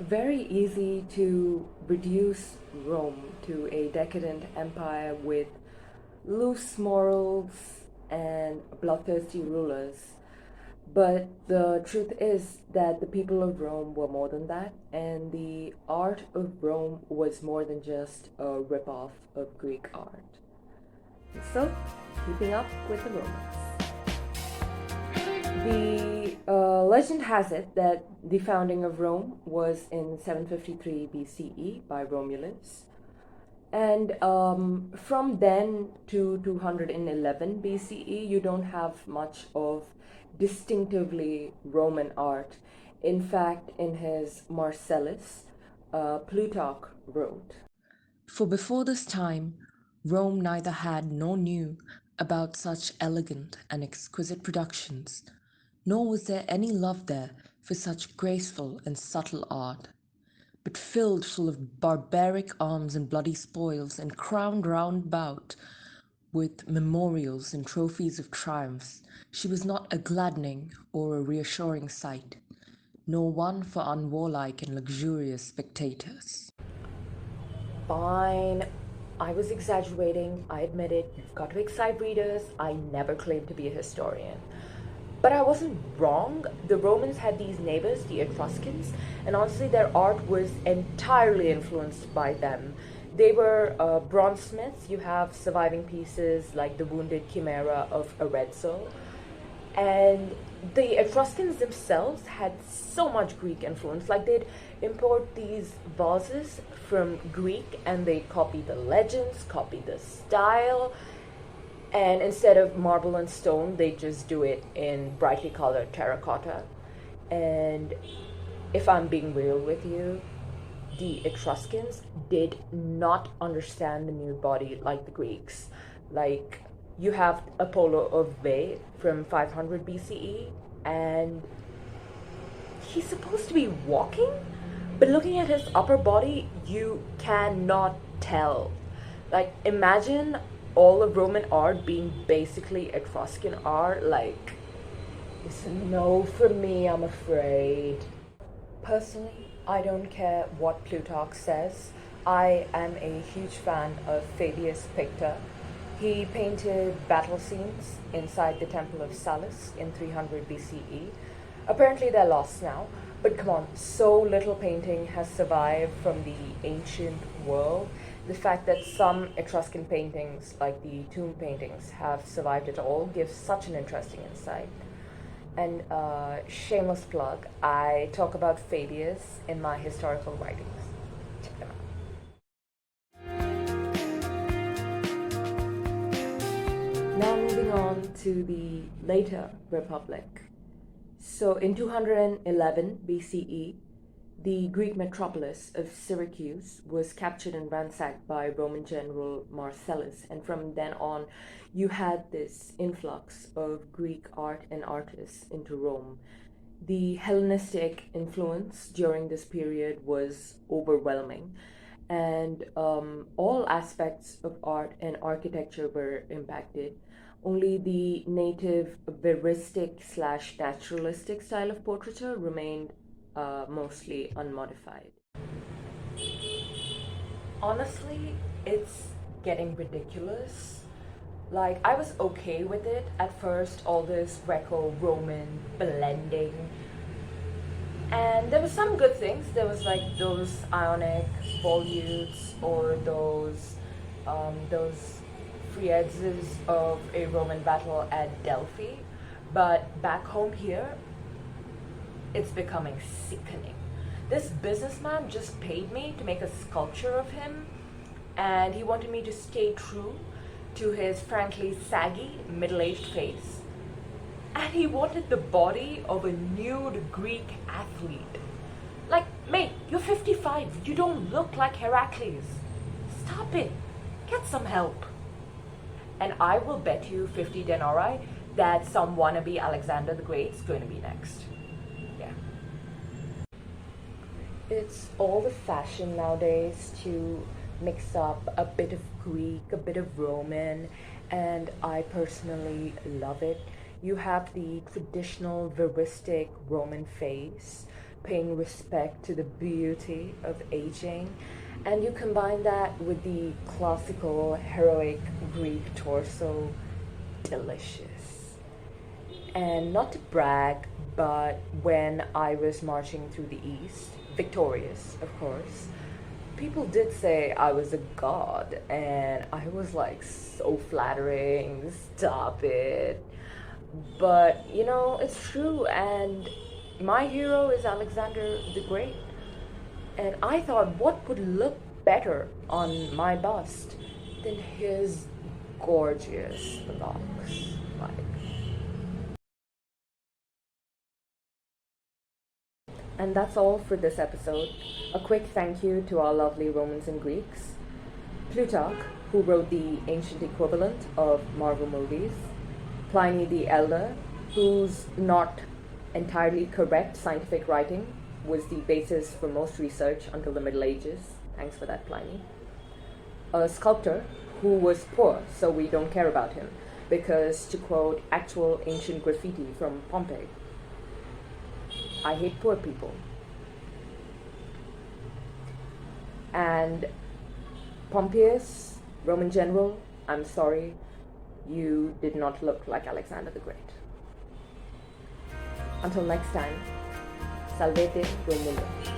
very easy to reduce Rome to a decadent empire with loose morals and bloodthirsty rulers. But the truth is that the people of Rome were more than that, and the art of Rome was more than just a ripoff of Greek art. So, keeping up with the Romans. The legend has it that the founding of Rome was in 753 BCE by Romulus. And from then to 211 BCE, you don't have much of distinctively Roman art. In fact, in his Marcellus, Plutarch wrote, For before this time, Rome neither had nor knew about such elegant and exquisite productions, nor was there any love there for such graceful and subtle art, but filled full of barbaric arms and bloody spoils, and crowned round about with memorials and trophies of triumphs, she was not a gladdening or a reassuring sight, nor one for unwarlike and luxurious spectators. Fine, I was exaggerating, I admit it. You've got to excite readers. I never claimed to be a historian. But I wasn't wrong. The Romans had these neighbors, the Etruscans, and honestly, their art was entirely influenced by them. They were bronzesmiths. You have surviving pieces like the Wounded Chimera of Arezzo. And the Etruscans themselves had so much Greek influence. Like, they'd import these vases from Greek and they'd copy the legends, copy the style, and instead of marble and stone, they just do it in brightly colored terracotta. And if I'm being real with you, the Etruscans did not understand the nude body like the Greeks. Like, you have Apollo of Veii from 500 BCE, and he's supposed to be walking, but looking at his upper body, you cannot tell. Like, imagine all of Roman art being basically Etruscan art. Like, it's a no for me, I'm afraid. Personally, I don't care what Plutarch says. I am a huge fan of Fabius Pictor. He painted battle scenes inside the Temple of Sallust in 300 BCE. Apparently they're lost now, but come on, so little painting has survived from the ancient world. The fact that some Etruscan paintings, like the tomb paintings, have survived at all gives such an interesting insight. And shameless plug, I talk about Fabius in my historical writings. Check them out. Now moving on to the later Republic. So in 211 BCE, the Greek metropolis of Syracuse was captured and ransacked by Roman general Marcellus, and from then on, you had this influx of Greek art and artists into Rome. The Hellenistic influence during this period was overwhelming, and all aspects of art and architecture were impacted. Only the native veristic slash naturalistic style of portraiture remained mostly unmodified. Honestly, it's getting ridiculous. Like, I was okay with it at first, all this Greco-Roman blending. And there were some good things. There was like those Ionic volutes or those friezes of a Roman battle at Delphi. But back home here, it's becoming sickening. This businessman just paid me to make a sculpture of him, and he wanted me to stay true to his frankly saggy, middle-aged face. And he wanted the body of a nude Greek athlete. Like, mate, you're 55. You don't look like Heracles. Stop it. Get some help. And I will bet you 50 denarii that some wannabe Alexander the Great is going to be next. Yeah. It's all the fashion nowadays to mix up a bit of Greek, a bit of Roman, and I personally love it. You have the traditional veristic Roman face, paying respect to the beauty of aging, and you combine that with the classical heroic Greek torso. Delicious. And not to brag, but when I was marching through the East, victorious, of course, people did say I was a god, and I was like, so flattering, stop it. But it's true, and my hero is Alexander the Great. And I thought, what would look better on my bust than his gorgeous locks? Like, and that's all for this episode. A quick thank you to our lovely Romans and Greeks, Plutarch, who wrote the ancient equivalent of Marvel movies, Pliny the Elder, whose not entirely correct scientific writing was the basis for most research until the Middle Ages. Thanks for that, Pliny. A sculptor who was poor, so we don't care about him, because, to quote actual ancient graffiti from Pompeii, I hate poor people. And Pompeius, Roman general, I'm sorry, you did not look like Alexander the Great. Until next time, salvete Romulus.